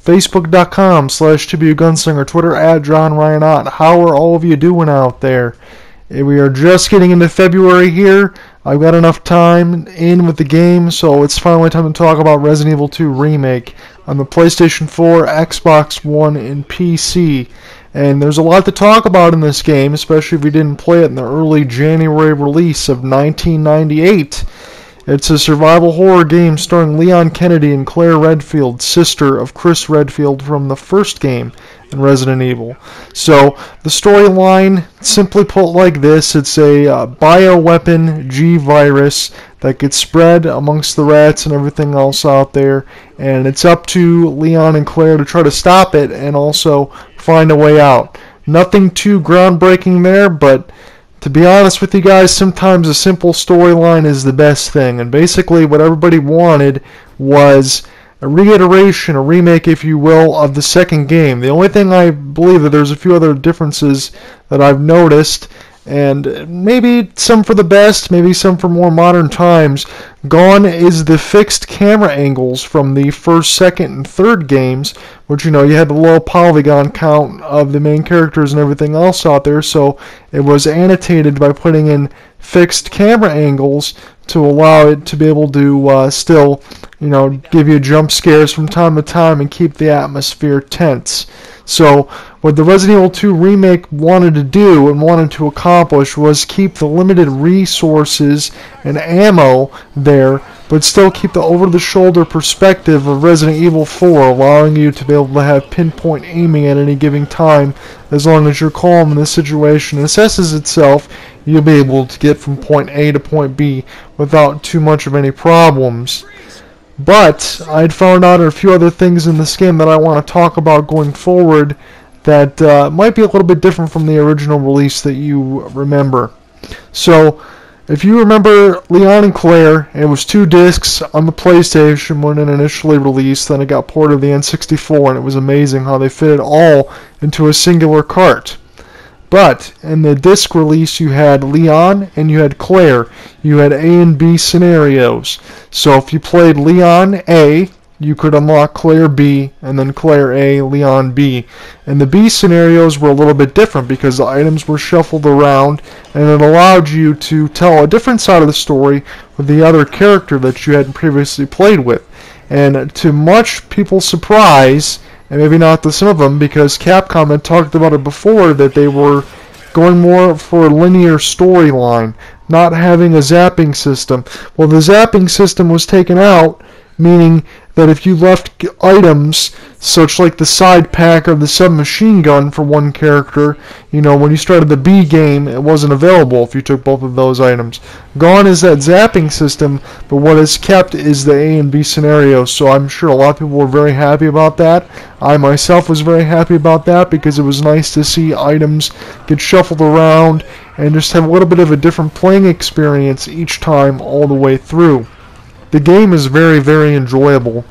Facebook.com/TBUGunslinger, Twitter @JohnRyanOtt. How are all of you doing out there? We are just getting into February here. I've got enough time in with the game, so it's finally time to talk about Resident Evil 2 Remake on the PlayStation 4, Xbox One, and PC. And there's a lot to talk about in this game, especially if you didn't play it in the early January release of 1998. It's a survival horror game starring Leon Kennedy and Claire Redfield, sister of Chris Redfield from the first game in Resident Evil. So the storyline, simply put like this, it's a bioweapon G-virus that gets spread amongst the rats and everything else out there, and it's up to Leon and Claire to try to stop it and also find a way out. Nothing too groundbreaking there, but to be honest with you guys, sometimes a simple storyline is the best thing, and basically what everybody wanted was a reiteration, a remake if you will, of the second game. The only thing I believe that there's a few other differences that I've noticed, and maybe some for the best, maybe some for more modern times. Gone is the fixed camera angles from the first, second, and third games, which, you know, you had the low polygon count of the main characters and everything else out there, so it was annotated by putting in fixed camera angles to allow it to be able to still, you know, give you jump scares from time to time and keep the atmosphere tense. So what the Resident Evil 2 Remake wanted to do and wanted to accomplish was keep the limited resources and ammo there, but still keep the over-the-shoulder perspective of Resident Evil 4, allowing you to be able to have pinpoint aiming at any given time. As long as you're calm and the situation assesses itself, you'll be able to get from point A to point B without too much of any problems. But I'd found out a few other things in this game that I want to talk about going forward that might be a little bit different from the original release that you remember. So, if you remember Leon and Claire, it was 2 discs on the PlayStation when it initially released, then it got ported to the N64, and it was amazing how they fit it all into a singular cart. But in the disc release, you had Leon and you had Claire. You had A and B scenarios. So if you played Leon A, you could unlock Claire B, and then Claire A, Leon B. And the B scenarios were a little bit different because the items were shuffled around, and it allowed you to tell a different side of the story with the other character that you had previously played with. And to much people's surprise, and maybe not to some of them, because Capcom had talked about it before, that they were going more for a linear storyline, not having a zapping system. Well, the zapping system was taken out, meaning that if you left items, such like the side pack of the submachine gun for one character, you know, when you started the B game, it wasn't available if you took both of those items. Gone is that zapping system, but what is kept is the A and B scenario, so I'm sure a lot of people were very happy about that. I myself was very happy about that because it was nice to see items get shuffled around and just have a little bit of a different playing experience each time all the way through. The game is very, very enjoyable,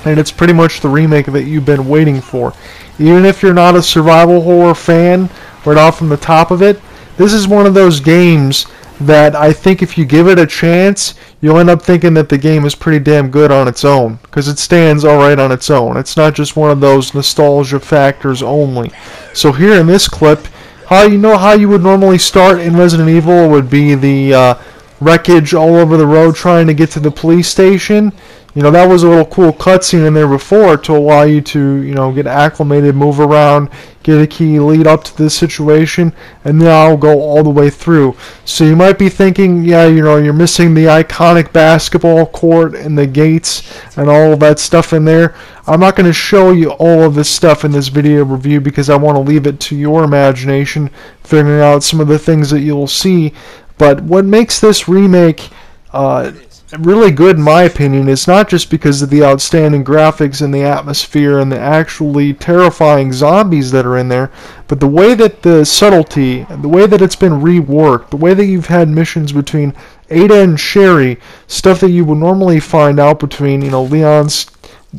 and it's pretty much the remake that you've been waiting for. Even if you're not a survival horror fan, right off from the top of it, this is one of those games that I think if you give it a chance, you'll end up thinking that the game is pretty damn good on its own, because it stands alright on its own. It's not just one of those nostalgia factors only. So here in this clip, how you would normally start in Resident Evil would be the wreckage all over the road trying to get to the police station. You know, that was a little cool cutscene in there before to allow you to, you know, get acclimated, move around, get a key, lead up to this situation, and now go all the way through. So you might be thinking, yeah, you know, you're missing the iconic basketball court and the gates and all of that stuff in there. I'm not going to show you all of this stuff in this video review because I want to leave it to your imagination, figuring out some of the things that you'll see. But what makes this remake really good, in my opinion, is not just because of the outstanding graphics and the atmosphere and the actually terrifying zombies that are in there, but the way that the subtlety, the way that it's been reworked, the way that you've had missions between Ada and Sherry, stuff that you would normally find out between, you know, Leon's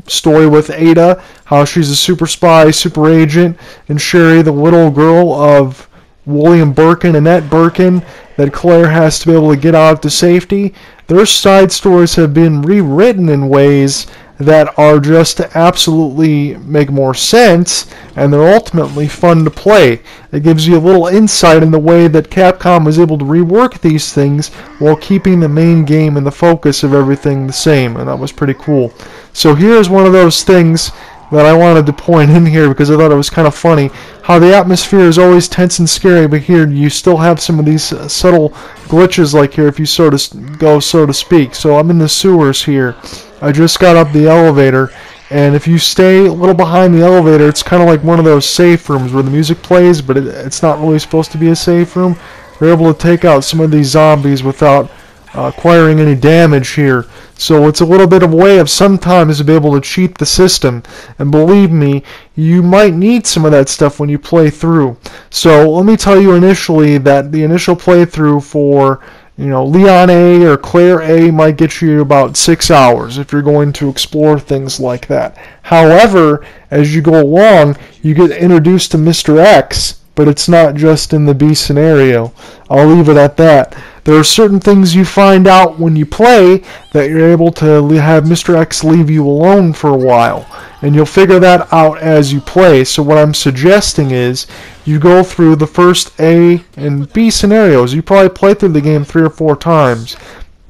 story with Ada, how she's a super spy, super agent, and Sherry, the little girl of William Birkin, Annette Birkin, that Claire has to be able to get out to safety. Their side stories have been rewritten in ways that are just absolutely make more sense, and they're ultimately fun to play. It gives you a little insight in the way that Capcom was able to rework these things while keeping the main game and the focus of everything the same, and that was pretty cool. So here's one of those things that I wanted to point in here because I thought it was kind of funny how the atmosphere is always tense and scary, but here you still have some of these subtle glitches, like here if you so to speak. So I'm in the sewers here. I just got up the elevator, and if you stay a little behind the elevator, it's kind of like one of those safe rooms where the music plays, but it's not really supposed to be a safe room. We're able to take out some of these zombies without acquiring any damage here. So it's a little bit of a way of sometimes to be able to cheat the system, and believe me, you might need some of that stuff when you play through. So let me tell you initially that the initial playthrough for Leon A or Claire A might get you about 6 hours if you're going to explore things like that. However, as you go along, you get introduced to Mr. X, but it's not just in the B scenario. I'll leave it at that. There are certain things you find out when you play that you're able to have Mr. X leave you alone for a while, and you'll figure that out as you play. So what I'm suggesting is you go through the first A and B scenarios. You probably play through the game 3 or 4 times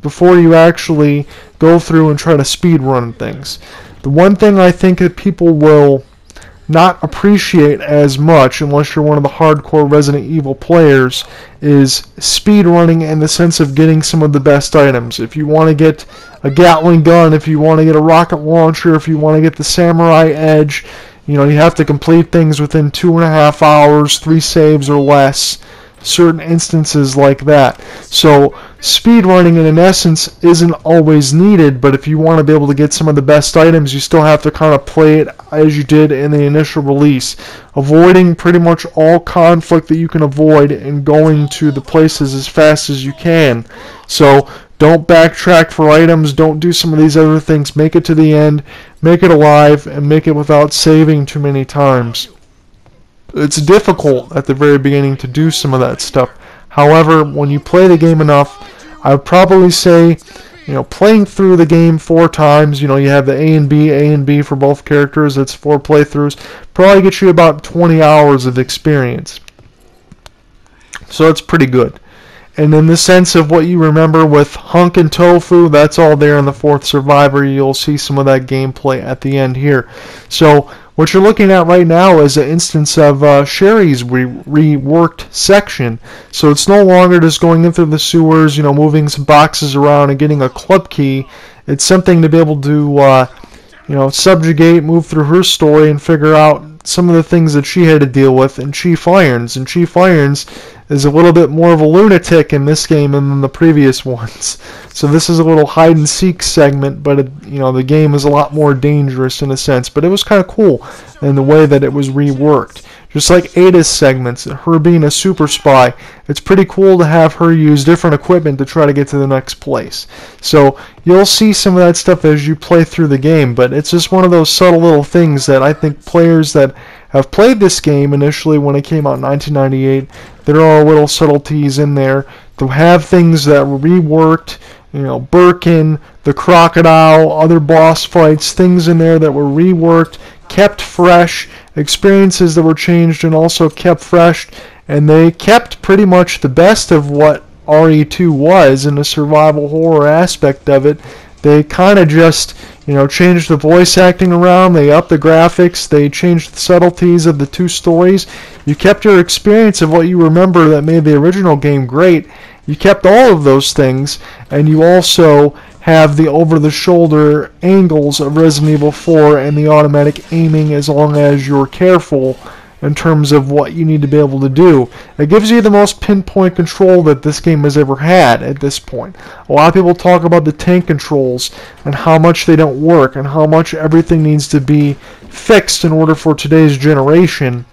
before you actually go through and try to speed run things. The one thing I think that people will not appreciate as much, unless you're one of the hardcore Resident Evil players, is speed running in the sense of getting some of the best items. If you want to get a Gatling gun, if you want to get a rocket launcher, if you want to get the Samurai Edge, you have to complete things within 2.5 hours, 3 saves or less, certain instances like that. So speed running in essence isn't always needed, but if you want to be able to get some of the best items, you still have to kind of play it as you did in the initial release, avoiding pretty much all conflict that you can avoid and going to the places as fast as you can. So don't backtrack for items, don't do some of these other things, make it to the end, make it alive, and make it without saving too many times. It's difficult at the very beginning to do some of that stuff. However, when you play the game enough, I would probably say, playing through the game 4 times, you have the A and B for both characters, it's 4 playthroughs, probably gets you about 20 hours of experience. So it's pretty good. And in the sense of what you remember with Hunk and Tofu, that's all there in the 4th Survivor. You'll see some of that gameplay at the end here. So what you're looking at right now is an instance of Sherry's reworked section. So it's no longer just going in through the sewers, moving some boxes around and getting a club key. It's something to be able to, subjugate, move through her story and figure out some of the things that she had to deal with in Chief Irons. And Chief Irons is a little bit more of a lunatic in this game than the previous ones. So this is a little hide and seek segment, but the game is a lot more dangerous in a sense. But it was kind of cool in the way that it was reworked. Just like Ada's segments, her being a super spy, it's pretty cool to have her use different equipment to try to get to the next place. So you'll see some of that stuff as you play through the game, but it's just one of those subtle little things that I think players that have played this game initially when it came out in 1998, there are little subtleties in there to have things that were reworked, Birkin, the crocodile, other boss fights, things in there that were reworked, kept fresh, experiences that were changed and also kept fresh, and they kept pretty much the best of what RE2 was in the survival horror aspect of it. They kind of just, changed the voice acting around, they upped the graphics, they changed the subtleties of the 2 stories. You kept your experience of what you remember that made the original game great. You kept all of those things, and you also have the over-the-shoulder angles of Resident Evil 4 and the automatic aiming as long as you're careful in terms of what you need to be able to do. It gives you the most pinpoint control that this game has ever had at this point. A lot of people talk about the tank controls and how much they don't work and how much everything needs to be fixed in order for today's generation.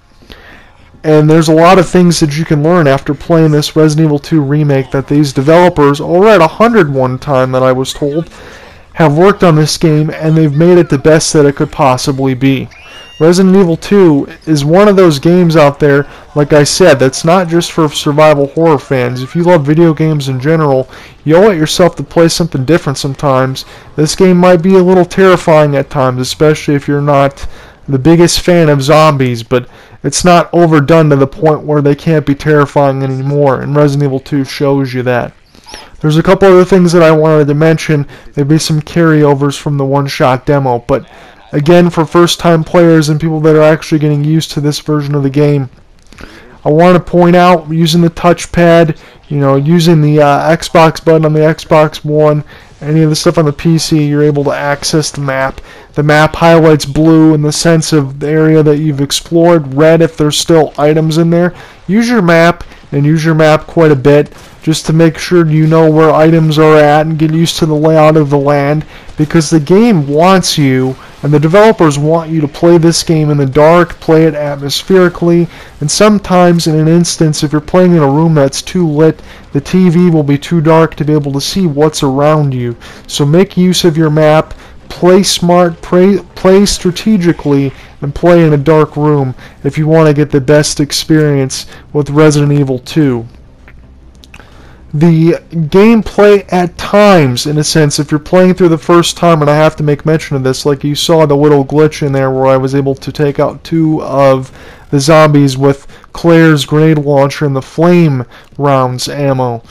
And there's a lot of things that you can learn after playing this Resident Evil 2 remake that these developers, over at 101 time that I was told, have worked on this game, and they've made it the best that it could possibly be. Resident Evil 2 is one of those games out there, like I said, that's not just for survival horror fans. If you love video games in general, you owe it yourself to play something different sometimes. This game might be a little terrifying at times, especially if you're not the biggest fan of zombies, but it's not overdone to the point where they can't be terrifying anymore, and Resident Evil 2 shows you that. There's a couple other things that I wanted to mention, maybe some carryovers from the one-shot demo, but again, for first-time players and people that are actually getting used to this version of the game, I want to point out using the touchpad, using the Xbox button on the Xbox One, any of the stuff on the PC, you're able to access the map. The map highlights blue in the sense of the area that you've explored, red if there's still items in there. Use your map, and use your map quite a bit, just to make sure you know where items are at and get used to the layout of the land, because the game wants you, and the developers want you to play this game in the dark, play it atmospherically, and sometimes in an instance, if you're playing in a room that's too lit, the TV will be too dark to be able to see what's around you. So make use of your map, play smart, play strategically, and play in a dark room if you want to get the best experience with Resident Evil 2. The gameplay at times, in a sense, if you're playing through the first time, and I have to make mention of this, like you saw the little glitch in there where I was able to take out 2 of the zombies with Claire's grenade launcher and the flame rounds ammo.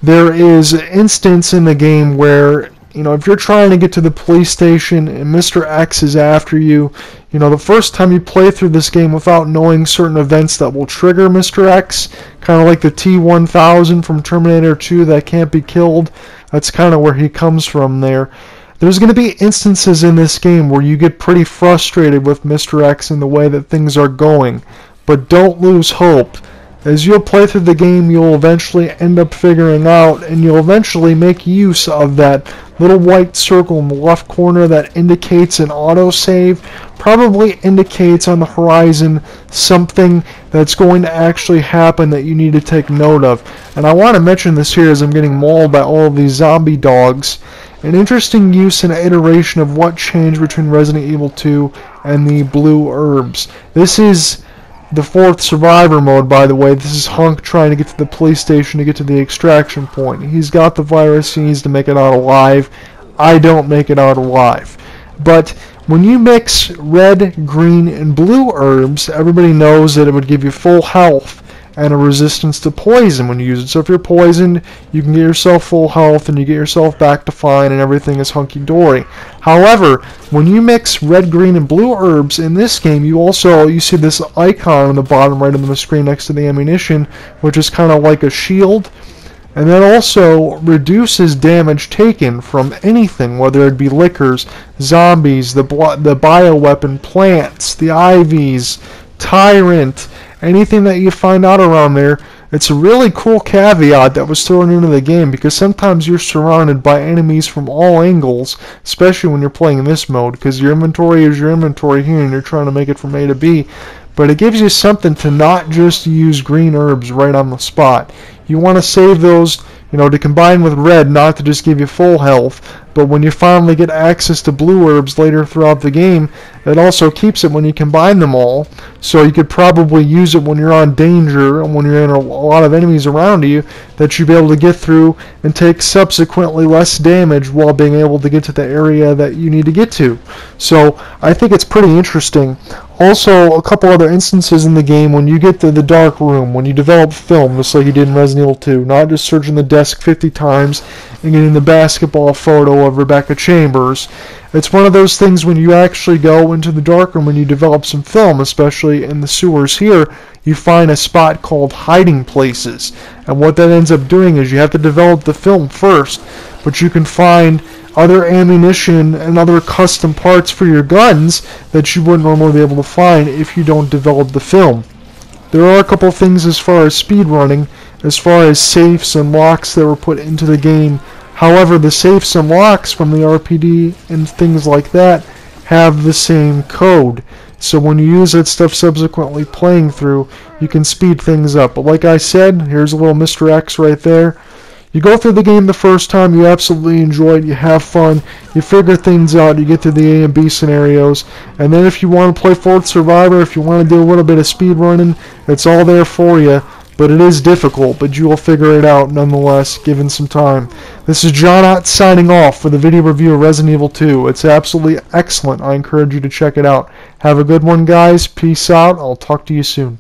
There is an instance in the game where, if you're trying to get to the police station and Mr. X is after you, the first time you play through this game without knowing certain events that will trigger Mr. X, kind of like the T-1000 from Terminator 2 that can't be killed, that's kind of where he comes from there. There's going to be instances in this game where you get pretty frustrated with Mr. X and the way that things are going, but don't lose hope. As you'll play through the game, you'll eventually end up figuring out, and you'll eventually make use of that little white circle in the left corner that indicates an autosave, probably indicates on the horizon something that's going to actually happen that you need to take note of. And I want to mention this here as I'm getting mauled by all of these zombie dogs. An interesting use and iteration of what changed between Resident Evil 2 and the blue herbs. This is the 4th survivor mode, by the way. This is Hunk trying to get to the police station to get to the extraction point. He's got the virus, he needs to make it out alive. I don't make it out alive. But when you mix red, green, and blue herbs, everybody knows that it would give you full health and a resistance to poison when you use it. So if you're poisoned, you can get yourself full health and you get yourself back to fine and everything is hunky-dory. However, when you mix red, green, and blue herbs in this game, you see this icon on the bottom right of the screen next to the ammunition, which is kind of like a shield. And that also reduces damage taken from anything, whether it be lickers, zombies, the bioweapon, plants, the IVs, Tyrant, anything that you find out around there. It's a really cool caveat that was thrown into the game, because sometimes you're surrounded by enemies from all angles, especially when you're playing in this mode, because your inventory is your inventory here and you're trying to make it from A to B. But it gives you something to not just use green herbs right on the spot. You want to save those, to combine with red, not to just give you full health, but when you finally get access to blue herbs later throughout the game, it also keeps it when you combine them all, so you could probably use it when you're on danger and when you're in a lot of enemies around you, that you'll be able to get through and take subsequently less damage while being able to get to the area that you need to get to. So I think it's pretty interesting. Also, a couple other instances in the game when you get to the dark room, when you develop film, just like you did in Resident Evil 2, not just searching the desk 50 times and getting the basketball photo of Rebecca Chambers. It's one of those things when you actually go into the dark room and you develop some film, especially in the sewers here, you find a spot called hiding places. And what that ends up doing is you have to develop the film first, but you can find other ammunition and other custom parts for your guns that you wouldn't normally be able to find if you don't develop the film. There are a couple things as far as speed running, as far as safes and locks that were put into the game. However, the safes and locks from the RPD and things like that have the same code. So when you use that stuff subsequently playing through, you can speed things up. But like I said, here's a little Mr. X right there. You go through the game the first time, you absolutely enjoy it, you have fun, you figure things out, you get through the A and B scenarios, and then if you want to play Fourth Survivor, if you want to do a little bit of speed running, it's all there for you. But it is difficult, but you will figure it out nonetheless, given some time. This is John Ott signing off for the video review of Resident Evil 2. It's absolutely excellent. I encourage you to check it out. Have a good one, guys. Peace out. I'll talk to you soon.